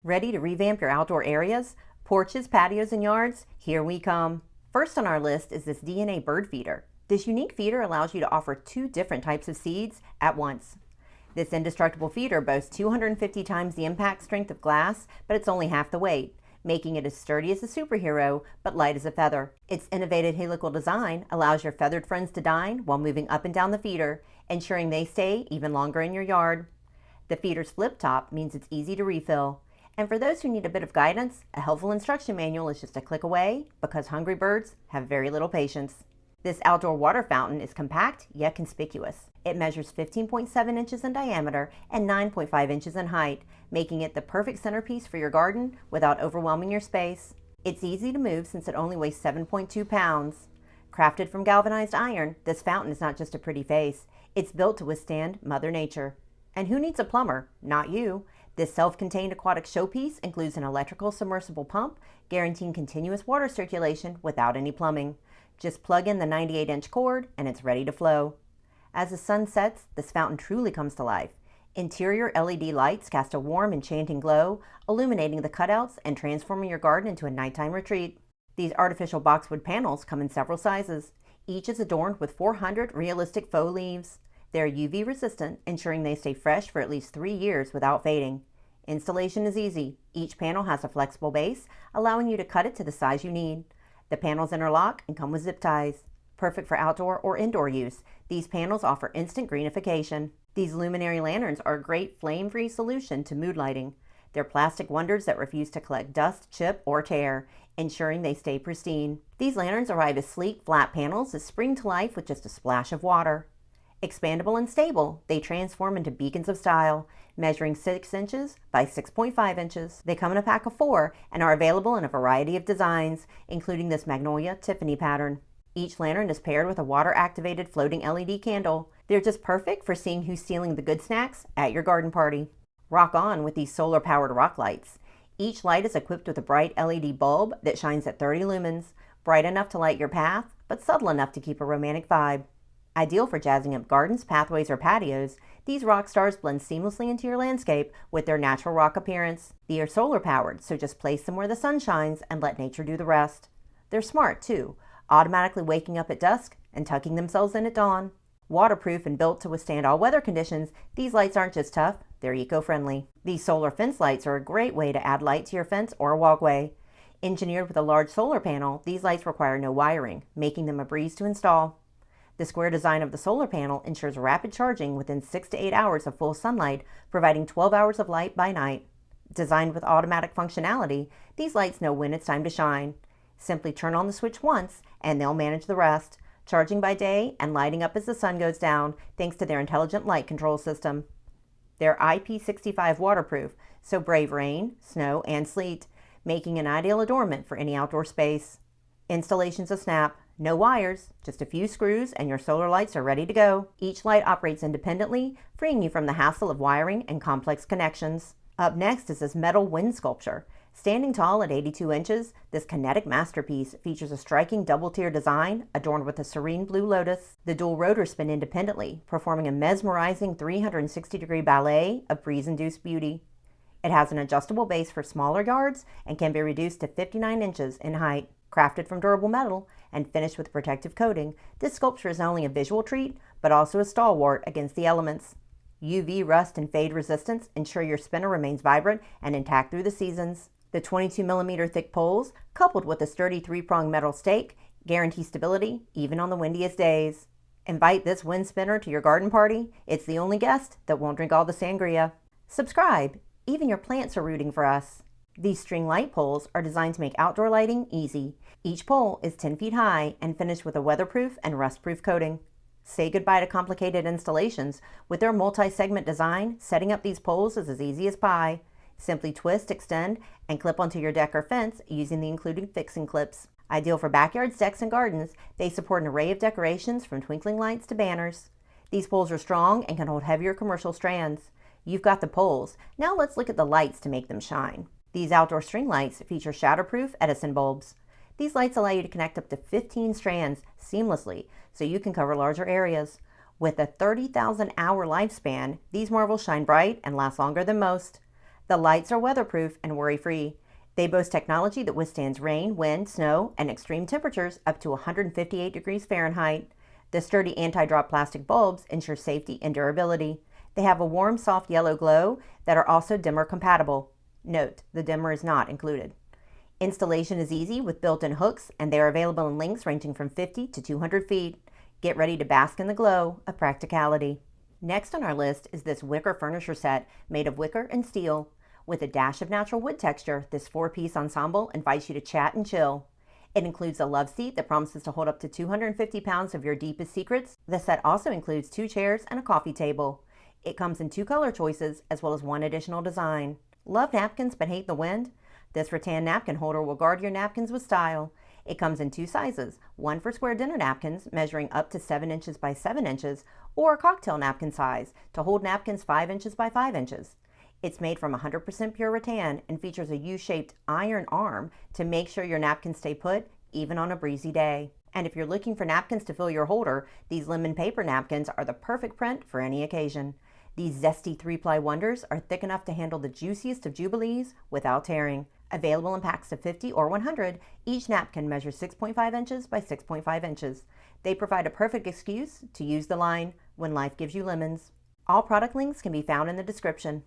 Ready to revamp your outdoor areas? Porches, patios, and yards? Here we come. First on our list is this DNA bird feeder. This unique feeder allows you to offer two different types of seeds at once. This indestructible feeder boasts 250 times the impact strength of glass, but it's only half the weight, making it as sturdy as a superhero, but light as a feather. Its innovative helical design allows your feathered friends to dine while moving up and down the feeder, ensuring they stay even longer in your yard. The feeder's flip top means it's easy to refill. And for those who need a bit of guidance, a helpful instruction manual is just a click away because hungry birds have very little patience. This outdoor water fountain is compact yet conspicuous. It measures 15.7 inches in diameter and 9.5 inches in height, making it the perfect centerpiece for your garden without overwhelming your space. It's easy to move since it only weighs 7.2 pounds. Crafted from galvanized iron, this fountain is not just a pretty face. It's built to withstand Mother Nature. And who needs a plumber? Not you. This self-contained aquatic showpiece includes an electrical submersible pump, guaranteeing continuous water circulation without any plumbing. Just plug in the 98-inch cord and it's ready to flow. As the sun sets, this fountain truly comes to life. Interior LED lights cast a warm, enchanting glow, illuminating the cutouts and transforming your garden into a nighttime retreat. These artificial boxwood panels come in several sizes. Each is adorned with 400 realistic faux leaves. They're UV resistant, ensuring they stay fresh for at least 3 years without fading. Installation is easy. Each panel has a flexible base, allowing you to cut it to the size you need. The panels interlock and come with zip ties. Perfect for outdoor or indoor use, these panels offer instant greenification. These luminary lanterns are a great flame-free solution to mood lighting. They're plastic wonders that refuse to collect dust, chip, or tear, ensuring they stay pristine. These lanterns arrive as sleek, flat panels that spring to life with just a splash of water. Expandable and stable, they transform into beacons of style, measuring 6 inches by 6.5 inches. They come in a pack of 4 and are available in a variety of designs, including this Magnolia Tiffany pattern. Each lantern is paired with a water-activated floating LED candle. They're just perfect for seeing who's stealing the good snacks at your garden party. Rock on with these solar-powered rock lights. Each light is equipped with a bright LED bulb that shines at 30 lumens, bright enough to light your path, but subtle enough to keep a romantic vibe. Ideal for jazzing up gardens, pathways, or patios, these rock stars blend seamlessly into your landscape with their natural rock appearance. They are solar powered, so just place them where the sun shines and let nature do the rest. They're smart too, automatically waking up at dusk and tucking themselves in at dawn. Waterproof and built to withstand all weather conditions, these lights aren't just tough, they're eco-friendly. These solar fence lights are a great way to add light to your fence or walkway. Engineered with a large solar panel, these lights require no wiring, making them a breeze to install. The square design of the solar panel ensures rapid charging within 6 to 8 hours of full sunlight, providing 12 hours of light by night. Designed with automatic functionality, these lights know when it's time to shine. Simply turn on the switch once, and they'll manage the rest, charging by day and lighting up as the sun goes down, thanks to their intelligent light control system. They're IP65 waterproof, so brave rain, snow, and sleet, making an ideal adornment for any outdoor space. Installation's a snap. No wires, just a few screws and your solar lights are ready to go. Each light operates independently, freeing you from the hassle of wiring and complex connections. Up next is this metal wind sculpture. Standing tall at 82 inches, this kinetic masterpiece features a striking double-tier design adorned with a serene blue lotus. The dual rotors spin independently, performing a mesmerizing 360-degree ballet of breeze-induced beauty. It has an adjustable base for smaller yards and can be reduced to 59 inches in height. Crafted from durable metal and finished with protective coating, this sculpture is not only a visual treat, but also a stalwart against the elements. UV rust and fade resistance ensure your spinner remains vibrant and intact through the seasons. The 22mm thick poles, coupled with a sturdy 3-pronged metal stake, guarantee stability even on the windiest days. Invite this wind spinner to your garden party. It's the only guest that won't drink all the sangria. Subscribe. Even your plants are rooting for us. These string light poles are designed to make outdoor lighting easy. Each pole is 10 feet high and finished with a weatherproof and rust-proof coating. Say goodbye to complicated installations. With their multi-segment design, setting up these poles is as easy as pie. Simply twist, extend, and clip onto your deck or fence using the included fixing clips. Ideal for backyards, decks, and gardens, they support an array of decorations from twinkling lights to banners. These poles are strong and can hold heavier commercial strands. You've got the poles. Now let's look at the lights to make them shine. These outdoor string lights feature shatterproof Edison bulbs. These lights allow you to connect up to 15 strands seamlessly, so you can cover larger areas. With a 30,000 hour lifespan, these marvels shine bright and last longer than most. The lights are weatherproof and worry-free. They boast technology that withstands rain, wind, snow, and extreme temperatures up to 158 degrees Fahrenheit. The sturdy anti-drop plastic bulbs ensure safety and durability. They have a warm, soft yellow glow that are also dimmer compatible. Note, the dimmer is not included. Installation is easy with built-in hooks, and they are available in lengths ranging from 50 to 200 feet. Get ready to bask in the glow of practicality. Next on our list is this wicker furniture set made of wicker and steel. With a dash of natural wood texture, this 4-piece ensemble invites you to chat and chill. It includes a love seat that promises to hold up to 250 pounds of your deepest secrets. The set also includes 2 chairs and a coffee table. It comes in 2 color choices as well as 1 additional design. Love napkins but hate the wind? This rattan napkin holder will guard your napkins with style. It comes in 2 sizes, one for square dinner napkins measuring up to 7 inches by 7 inches, or a cocktail napkin size to hold napkins 5 inches by 5 inches. It's made from 100% pure rattan and features a U-shaped iron arm to make sure your napkins stay put even on a breezy day. And if you're looking for napkins to fill your holder, these lemon paper napkins are the perfect print for any occasion. These zesty 3-ply wonders are thick enough to handle the juiciest of jubilees without tearing. Available in packs of 50 or 100, each napkin measures 6.5 inches by 6.5 inches. They provide a perfect excuse to use the line, "When life gives you lemons." All product links can be found in the description.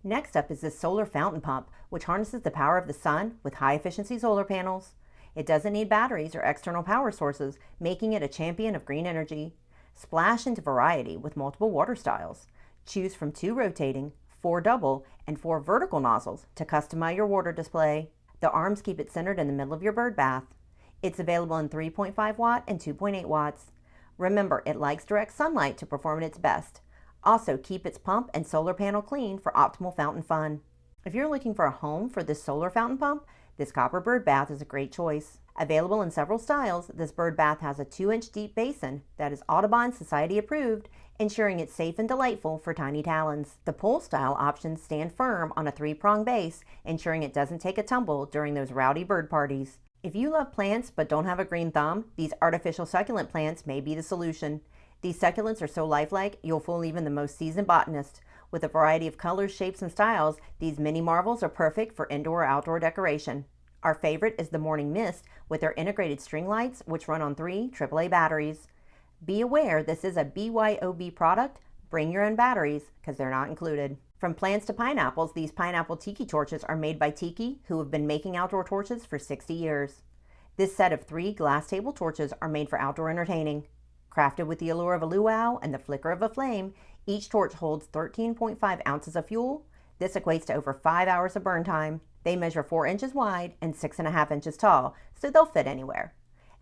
Next up is this solar fountain pump, which harnesses the power of the sun with high-efficiency solar panels. It doesn't need batteries or external power sources, making it a champion of green energy. Splash into variety with multiple water styles. Choose from 2 rotating, 4 double, and 4 vertical nozzles to customize your water display. The arms keep it centered in the middle of your bird bath. It's available in 3.5 watt and 2.8 watts. Remember, it likes direct sunlight to perform at its best. Also, keep its pump and solar panel clean for optimal fountain fun. If you're looking for a home for this solar fountain pump, this copper bird bath is a great choice. Available in several styles, this bird bath has a 2-inch deep basin that is Audubon Society approved, ensuring it's safe and delightful for tiny talons. The pull style options stand firm on a 3-prong base, ensuring it doesn't take a tumble during those rowdy bird parties. If you love plants but don't have a green thumb, these artificial succulent plants may be the solution. These succulents are so lifelike, you'll fool even the most seasoned botanist. With a variety of colors, shapes, and styles, these mini marvels are perfect for indoor or outdoor decoration. Our favorite is the Morning Mist with their integrated string lights, which run on 3 AAA batteries. Be aware this is a BYOB product. Bring your own batteries because they're not included. From plants to pineapples, these pineapple Tiki torches are made by Tiki, who have been making outdoor torches for 60 years. This set of 3 glass table torches are made for outdoor entertaining. Crafted with the allure of a luau and the flicker of a flame, each torch holds 13.5 ounces of fuel. This equates to over 5 hours of burn time. They measure 4 inches wide and 6.5 inches tall, so they'll fit anywhere.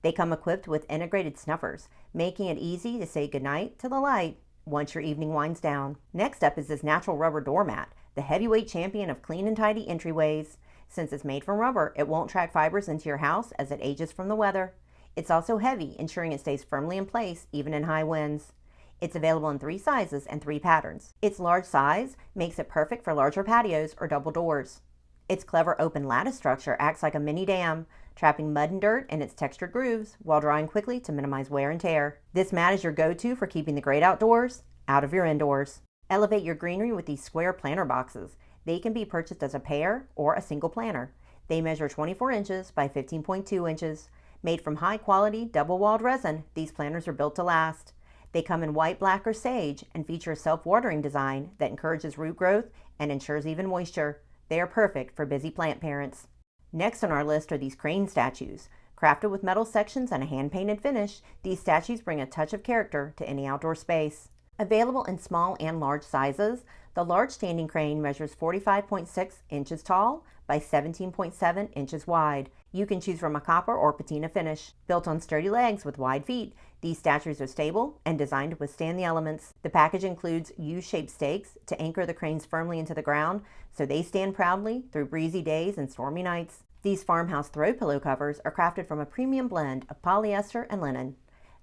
They come equipped with integrated snuffers, making it easy to say goodnight to the light once your evening winds down. Next up is this natural rubber doormat, the heavyweight champion of clean and tidy entryways. Since it's made from rubber, it won't track fibers into your house as it ages from the weather. It's also heavy, ensuring it stays firmly in place even in high winds. It's available in 3 sizes and 3 patterns. Its large size makes it perfect for larger patios or double doors. Its clever open lattice structure acts like a mini dam, trapping mud and dirt in its textured grooves while drying quickly to minimize wear and tear. This mat is your go-to for keeping the great outdoors out of your indoors. Elevate your greenery with these square planter boxes. They can be purchased as a pair or a single planter. They measure 24 inches by 15.2 inches. Made from high-quality, double-walled resin, these planters are built to last. They come in white, black, or sage and feature a self-watering design that encourages root growth and ensures even moisture. They are perfect for busy plant parents. Next on our list are these crane statues. Crafted with metal sections and a hand-painted finish, these statues bring a touch of character to any outdoor space. Available in small and large sizes, the large standing crane measures 45.6 inches tall by 17.7 inches wide. You can choose from a copper or patina finish. Built on sturdy legs with wide feet, these statues are stable and designed to withstand the elements. The package includes U-shaped stakes to anchor the cranes firmly into the ground so they stand proudly through breezy days and stormy nights. These Farmhouse throw pillow covers are crafted from a premium blend of polyester and linen.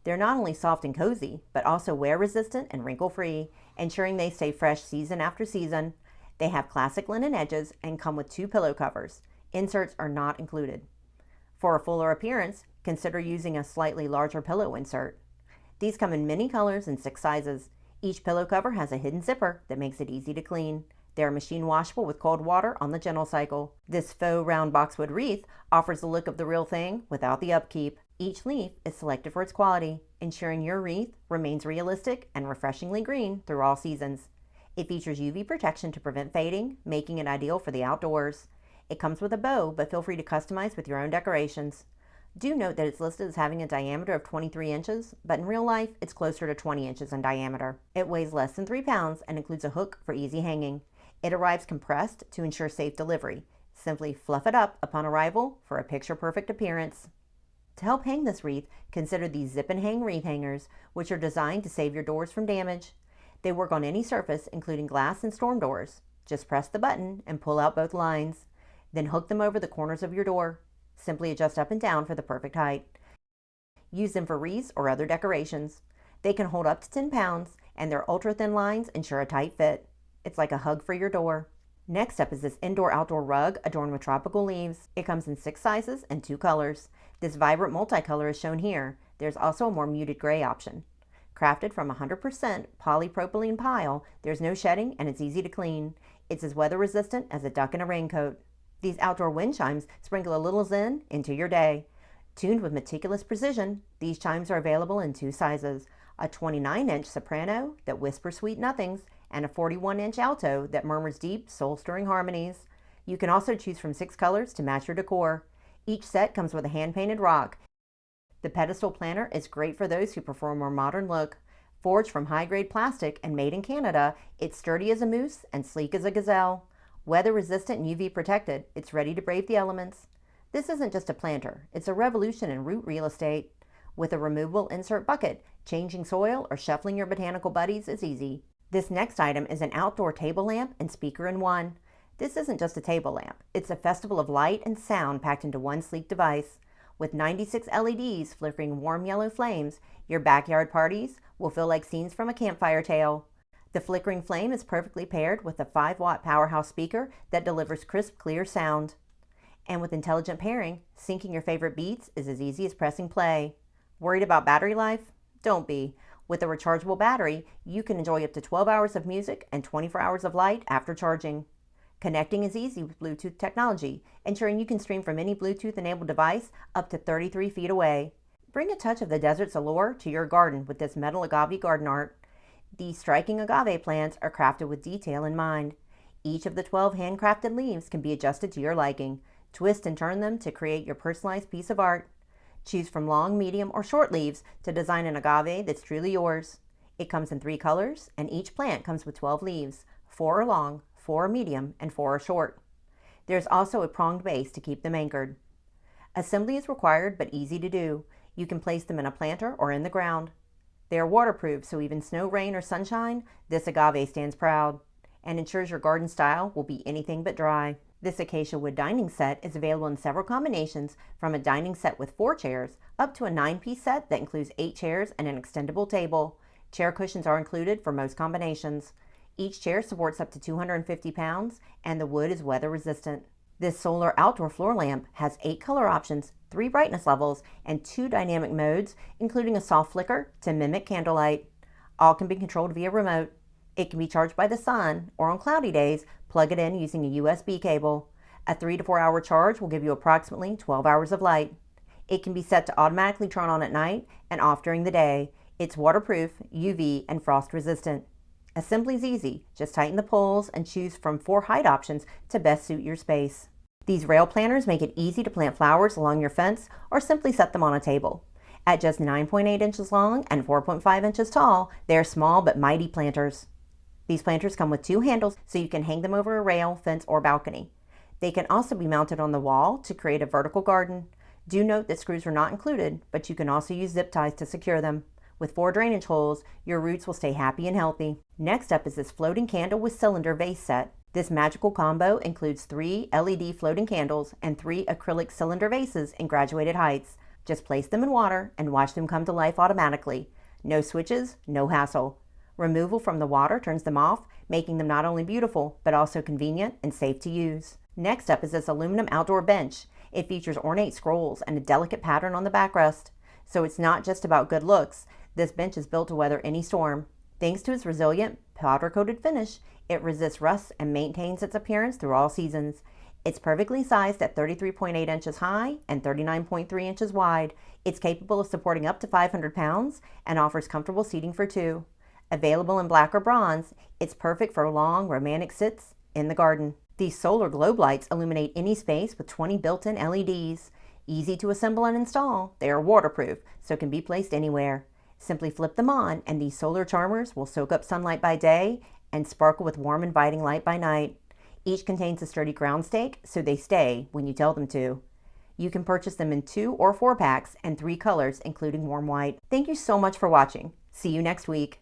They're not only soft and cozy, but also wear-resistant and wrinkle-free, ensuring they stay fresh season after season. They have classic linen edges and come with 2 pillow covers. Inserts are not included. For a fuller appearance, consider using a slightly larger pillow insert. These come in many colors and 6 sizes. Each pillow cover has a hidden zipper that makes it easy to clean. They are machine washable with cold water on the gentle cycle. This faux round boxwood wreath offers the look of the real thing without the upkeep. Each leaf is selected for its quality, ensuring your wreath remains realistic and refreshingly green through all seasons. It features UV protection to prevent fading, making it ideal for the outdoors. It comes with a bow, but feel free to customize with your own decorations. Do note that it's listed as having a diameter of 23 inches, but in real life, it's closer to 20 inches in diameter. It weighs less than 3 pounds and includes a hook for easy hanging. It arrives compressed to ensure safe delivery. Simply fluff it up upon arrival for a picture-perfect appearance. To help hang this wreath, consider these zip and hang wreath hangers, which are designed to save your doors from damage. They work on any surface, including glass and storm doors. Just press the button and pull out both lines. Then hook them over the corners of your door. Simply adjust up and down for the perfect height. Use them for wreaths or other decorations. They can hold up to 10 pounds, and their ultra-thin lines ensure a tight fit. It's like a hug for your door. Next up is this indoor-outdoor rug adorned with tropical leaves. It comes in 6 sizes and 2 colors. This vibrant multicolor is shown here. There's also a more muted gray option. Crafted from 100% polypropylene pile, there's no shedding and it's easy to clean. It's as weather resistant as a duck in a raincoat. These outdoor wind chimes sprinkle a little zen into your day. Tuned with meticulous precision, these chimes are available in 2 sizes, a 29-inch soprano that whispers sweet nothings and a 41-inch alto that murmurs deep, soul-stirring harmonies. You can also choose from 6 colors to match your decor. Each set comes with a hand-painted rock. The Pedestal Planter is great for those who prefer a more modern look. Forged from high-grade plastic and made in Canada, it's sturdy as a moose and sleek as a gazelle. Weather-resistant and UV protected, it's ready to brave the elements. This isn't just a planter, it's a revolution in root real estate. With a removable insert bucket, changing soil or shuffling your botanical buddies is easy. This next item is an outdoor table lamp and speaker in one. This isn't just a table lamp, it's a festival of light and sound packed into one sleek device. With 96 LEDs flickering warm yellow flames, your backyard parties will feel like scenes from a campfire tale. The flickering flame is perfectly paired with a 5-watt powerhouse speaker that delivers crisp, clear sound. And with intelligent pairing, syncing your favorite beats is as easy as pressing play. Worried about battery life? Don't be. With a rechargeable battery, you can enjoy up to 12 hours of music and 24 hours of light after charging. Connecting is easy with Bluetooth technology, ensuring you can stream from any Bluetooth-enabled device up to 33 feet away. Bring a touch of the desert's allure to your garden with this metal Agave Garden Art. These striking agave plants are crafted with detail in mind. Each of the 12 handcrafted leaves can be adjusted to your liking. Twist and turn them to create your personalized piece of art. Choose from long, medium, or short leaves to design an agave that's truly yours. It comes in 3 colors, and each plant comes with 12 leaves. 4 are long, 4 are medium, and 4 are short. There's also a pronged base to keep them anchored. Assembly is required but easy to do. You can place them in a planter or in the ground. They are waterproof, so even snow, rain, or sunshine, this agave stands proud and ensures your garden style will be anything but dry. This Acacia wood dining set is available in several combinations, from a dining set with 4 chairs up to a 9-piece set that includes 8 chairs and an extendable table. Chair cushions are included for most combinations. Each chair supports up to 250 pounds, and the wood is weather resistant. This solar outdoor floor lamp has 8 color options, 3 brightness levels, and 2 dynamic modes, including a soft flicker to mimic candlelight. All can be controlled via remote. It can be charged by the sun, or on cloudy days, plug it in using a USB cable. A 3 to 4 hour charge will give you approximately 12 hours of light. It can be set to automatically turn on at night and off during the day. It's waterproof, UV, and frost resistant. Assembly is easy. Just tighten the poles and choose from 4 height options to best suit your space. These rail planters make it easy to plant flowers along your fence or simply set them on a table. At just 9.8 inches long and 4.5 inches tall, they are small but mighty planters. These planters come with 2 handles so you can hang them over a rail, fence, or balcony. They can also be mounted on the wall to create a vertical garden. Do note that screws are not included, but you can also use zip ties to secure them. With 4 drainage holes, your roots will stay happy and healthy. Next up is this floating candle with cylinder vase set. This magical combo includes 3 LED floating candles and 3 acrylic cylinder vases in graduated heights. Just place them in water and watch them come to life automatically. No switches, no hassle. Removal from the water turns them off, making them not only beautiful, but also convenient and safe to use. Next up is this aluminum outdoor bench. It features ornate scrolls and a delicate pattern on the backrest. So it's not just about good looks. This bench is built to weather any storm. Thanks to its resilient, powder-coated finish, It resists rust and maintains its appearance through all seasons. It's perfectly sized at 33.8 inches high and 39.3 inches wide. It's capable of supporting up to 500 pounds and offers comfortable seating for two. Available in black or bronze, it's perfect for long, romantic sits in the garden. These solar globe lights illuminate any space with 20 built-in LEDs. Easy to assemble and install, they are waterproof, so can be placed anywhere. Simply flip them on, and these solar charmers will soak up sunlight by day and sparkle with warm, inviting light by night. Each contains a sturdy ground stake, so they stay when you tell them to. You can purchase them in 2 or 4 packs and 3 colors, including warm white. Thank you so much for watching. See you next week.